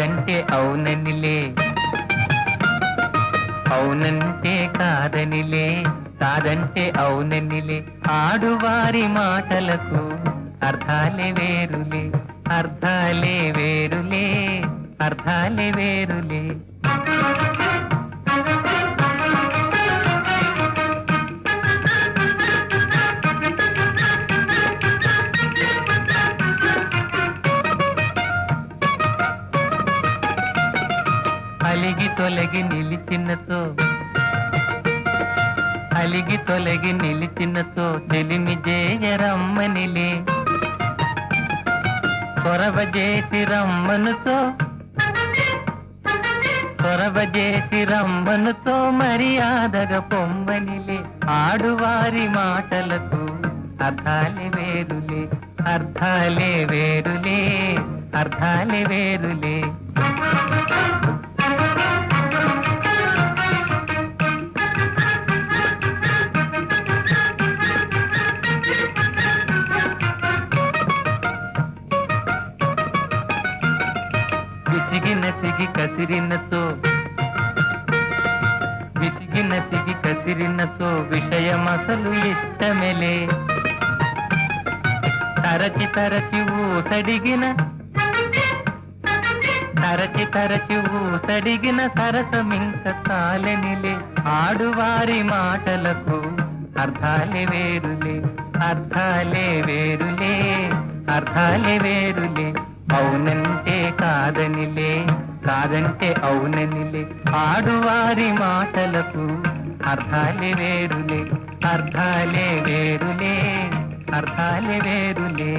కాదంటే అవుననిలే, అవునంటే కాదనిలే, కాదంటే అవుననిలే. ఆడువారి మాటలకు అర్థాలే వేరులే, అర్థాలే వేరులే, అర్థాలే వేరులే. అలిగి తొలగి నిలిచినతో, అలిగి తొలగి నిలిచినతో చెలిమి జేయరమ్మనిలే, కొరవజేసి రమ్మనుతో, కొరవజేసి రమ్మనుతో మర్యాదగా పొమ్మనిలే. ఆడువారి మాటలకు అర్థాలే వేరులే, అర్థాలే వేరులే, అర్థాలే వేరులే. విసిగి కసిరినతో, విసిగి కసిరినతో విషయమసలు ఇష్టమెలే, తరచి తరచి ఊసడిగిన, తరచి తరచి ఊసడిగిన సరసమింక కాలనిలే. ఆడువారి మాటలకు అర్థాలే వేరులే, అర్థాలే వేరులే, అర్థాలే వేరులే. అవునంటే కాదనిలే, కాదంటే అవుననిలే. ఆడువారి మాటలకు అర్థాలే వేరులే, అర్థాలే వేరులే, అర్థాలే వేరులే.